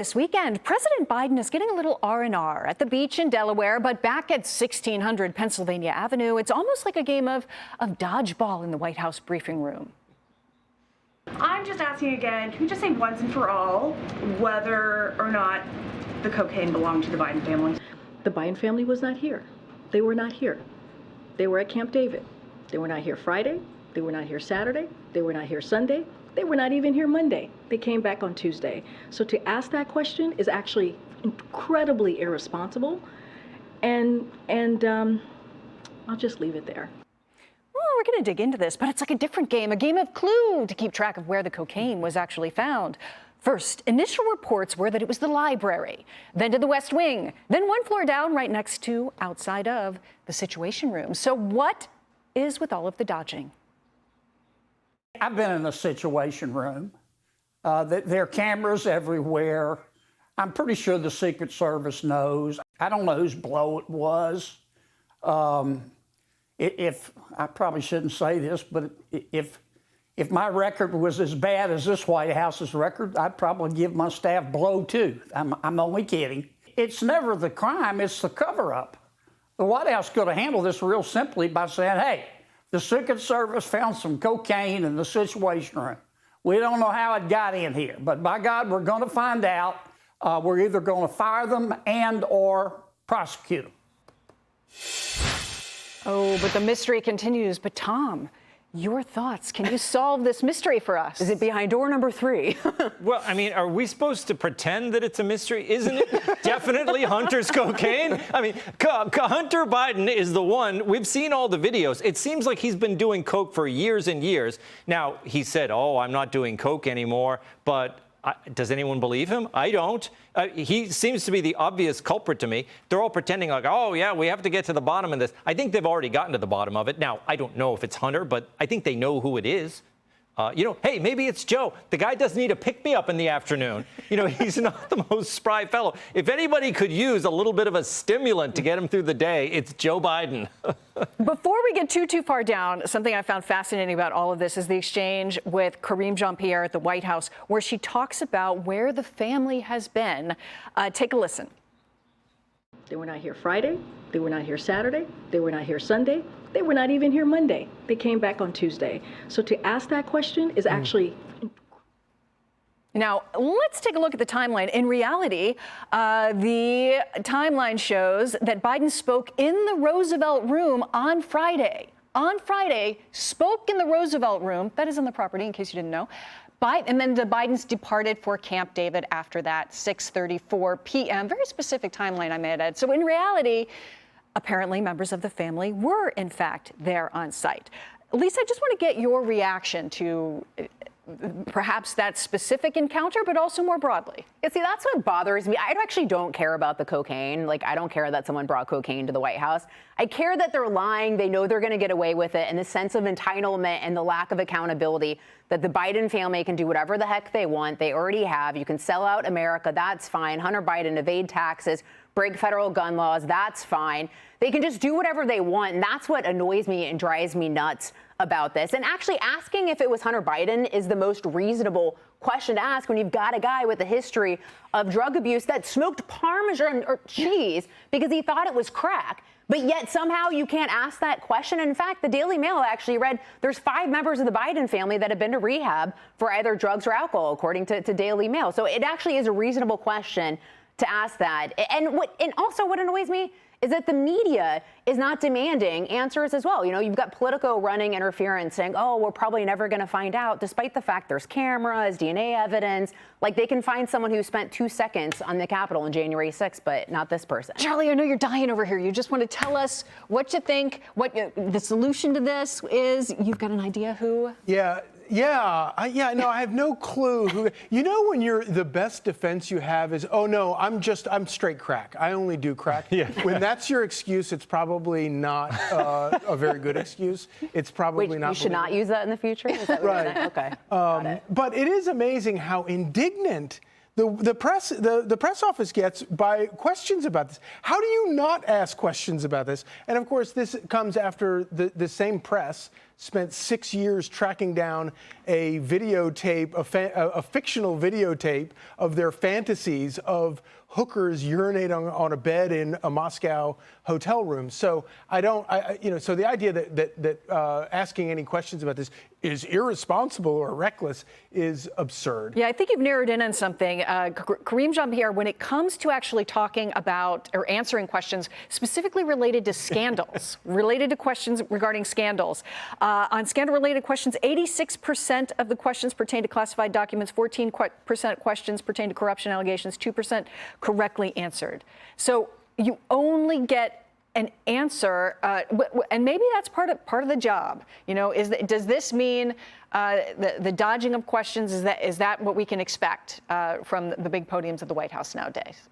This weekend, President Biden is getting a little R&R at the beach in Delaware, but back at 1600 Pennsylvania Avenue, it's almost like a game of dodgeball in the White House briefing room. I'm just asking again, can we just say once and for all whether or not the cocaine belonged to the Biden family? The Biden family was not here. They were not here. They were at Camp David. They were not here Friday. They were not here Saturday. They were not here Sunday. They were not even here Monday. They came back on Tuesday. So to ask that question is actually incredibly irresponsible. And I'll just leave it there. Well, we're going to dig into this, but it's like a different game, a game of Clue to keep track of where the cocaine was actually found. First, initial reports were that it was the library, then to the West Wing, then one floor down right next to, outside of, the Situation Room. So what is with all of the dodging? I've been in the Situation Room. There are cameras everywhere. I'm pretty sure the Secret Service knows. I don't know whose blow it was. If I probably shouldn't say this, but if my record was as bad as this White House's record, I'd probably give my staff blow too. I'm only kidding. It's never the crime, it's the cover-up. The White House could have handled this real simply by saying, hey, the Secret Service found some cocaine in the Situation Room. We don't know how it got in here, but by God, we're going to find out. We're either going to fire them and or prosecute them. Oh, but the mystery continues. But Tom, your thoughts. Can you solve this mystery for us? Is it behind door number 3? Well, I mean, are we supposed to pretend that it's a mystery? Isn't it definitely Hunter's cocaine? I mean, Hunter Biden is the one. We've seen all the videos. It seems like he's been doing coke for years and years. Now, he said, oh, I'm not doing coke anymore, but does anyone believe him? I don't. He seems to be the obvious culprit to me. They're all pretending like, oh, yeah, we have to get to the bottom of this. I think they've already gotten to the bottom of it. Now, I don't know if it's Hunter, but I think they know who it is. Hey, maybe it's Joe. The guy doesn't need a pick-me-up in the afternoon. He's not the most spry fellow. If anybody could use a little bit of a stimulant to get him through the day, it's Joe Biden. Before we get too far down, something I found fascinating about all of this is the exchange with Jean-Pierre at the White House, where she talks about where the family has been. Take a listen. They were not here Friday. They were not here Saturday. They were not here Sunday. They were not even here Monday. They came back on Tuesday. So to ask that question is actually... Now, let's take a look at the timeline. In reality, the timeline shows that Biden spoke in the Roosevelt Room on Friday. Spoke in the Roosevelt Room. That is on the property, in case you didn't know. And then the Bidens departed for Camp David after that, 6:34 p.m. Very specific timeline, I might add. So in reality, apparently members of the family were, in fact, there on site. Lisa, I just want to get your reaction to perhaps that specific encounter, but also more broadly. Yeah, see, that's what bothers me. I actually don't care about the cocaine. Like, I don't care that someone brought cocaine to the White House. I care that they're lying. They know they're going to get away with it. And the sense of entitlement and the lack of accountability that the Biden family can do whatever the heck they want. They already have. You can sell out America. That's fine. Hunter Biden, evade taxes, break federal gun laws. That's fine. They can just do whatever they want. And that's what annoys me and drives me nuts about this. And actually asking if it was Hunter Biden is the most reasonable question to ask when you've got a guy with a history of drug abuse that smoked Parmesan or cheese because he thought it was crack. But yet somehow you can't ask that question. In fact, the Daily Mail actually read there's 5 members of the Biden family that have been to rehab for either drugs or alcohol, according to Daily Mail. So it actually is a reasonable question to ask that. And also what annoys me is that the media is not demanding answers as well. You've got Politico running interference saying, oh, we're probably never going to find out, despite the fact there's cameras, DNA evidence. Like, they can find someone who spent 2 seconds on the Capitol on January 6th, but not this person. Charlie, I know you're dying over here. You just want to tell us what you think, what the solution to this is. You've got an idea who? No, I have no clue who. When the best defense you have is, oh no, I'm straight crack. I only do crack. Yeah. When that's your excuse, it's probably not a very good excuse. It's probably not. You should not use that in the future? Is that what you're saying? Okay. But it is amazing how indignant the press office gets by questions about this. How do you not ask questions about this? And of course, this comes after the same press spent 6 years tracking down a videotape, a fictional videotape of their fantasies of hookers urinating on a bed in a Moscow hotel room. So so the idea that asking any questions about this is irresponsible or reckless is absurd. Yeah, I think you've narrowed in on something. Kareem Jean-Pierre, when it comes to actually talking about or answering questions specifically related to scandals, related to questions regarding scandals, on scandal-related questions, 86% of the questions pertain to classified documents, 14% questions pertain to corruption allegations, 2% correctly answered. So you only get an answer, and maybe that's part of the job. You know, does this mean the dodging of questions? Is that what we can expect from the big podiums of the White House nowadays?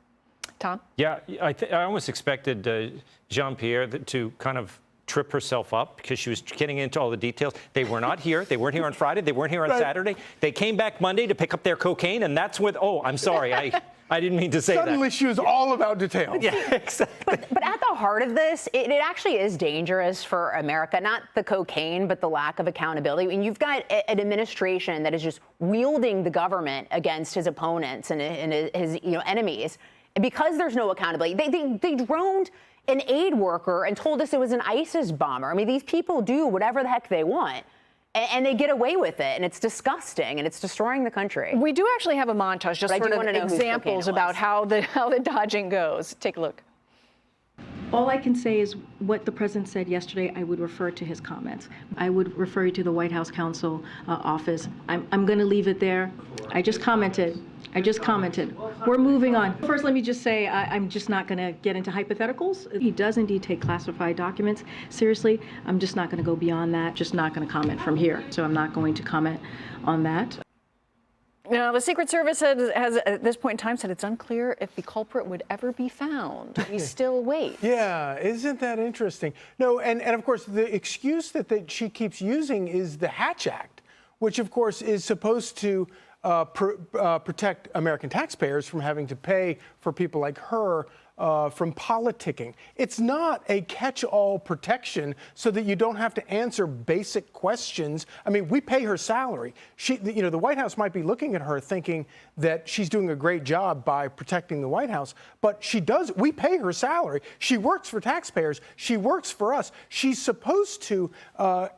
Tom? Yeah, I almost expected Jean-Pierre to kind of trip herself up because she was getting into all the details. They were not here. They weren't here on Friday. They weren't here on Saturday. They came back Monday to pick up their cocaine, and that's when, oh, I'm sorry, I didn't mean to say that. Suddenly she was all about details. Yeah, exactly. But at the heart of this, it actually is dangerous for America, not the cocaine, but the lack of accountability. And you've got an administration that is just wielding the government against his opponents and his enemies. And because there's no accountability, they droned an aid worker and told us it was an ISIS bomber. I mean, these people do whatever the heck they want. And they get away with it, and it's disgusting, and it's destroying the country. We do actually have a montage, just sort of examples about how the dodging goes. Take a look. All I can say is what the president said yesterday. I would refer to his comments. I would refer you to the White House counsel office. I'm going to leave it there. I just commented. We're moving on. First, let me just say I'm just not going to get into hypotheticals. He does indeed take classified documents seriously. I'm just not going to go beyond that. Just not going to comment from here. So I'm not going to comment on that. Now, the Secret Service has, at this point in time, said it's unclear if the culprit would ever be found. We still wait. Yeah, isn't that interesting? No, and of course, the excuse that she keeps using is the Hatch Act, which, of course, is supposed to protect American taxpayers from having to pay for people like her from politicking. It's not a catch-all protection so that you don't have to answer basic questions. I mean, we pay her salary. The White House might be looking at her thinking that she's doing a great job by protecting the White House, but we pay her salary. She works for taxpayers. She works for us. She's supposed to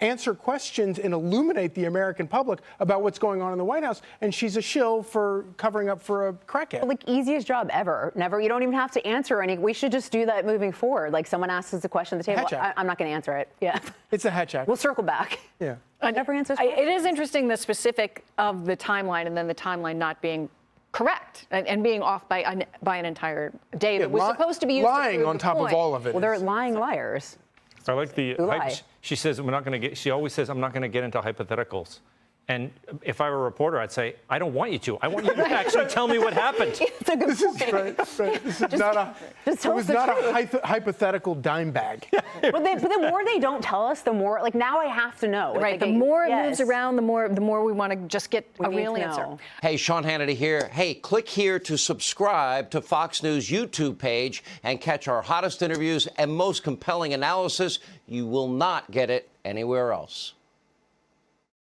answer questions and illuminate the American public about what's going on in the White House, and she's a shill for covering up for a crackhead. Like, easiest job ever. You don't even have to answer any. We should just do that moving forward. Like, someone asks us a question at the table, I'm not going to answer it. Yeah. It's a Hatch Act. We'll circle back. Yeah. Never answers. It is interesting, the specific of the timeline and then the timeline not being correct and being off by an entire day that was supposed to be used lying to on top of all of it. Well, they're lying liars. I like the she says we're not going to get. She always says I'm not going to get into hypotheticals. And if I were a reporter, I'd say, I don't want you to. I want you to actually tell me what happened. It's a good point. Right. This is not a hypothetical dime bag. But the more they don't tell us, the more, now I have to know. Right. The more it moves around, the more we want to just get a real answer. Hey, Sean Hannity here. Hey, click here to subscribe to Fox News YouTube page and catch our hottest interviews and most compelling analysis. You will not get it anywhere else.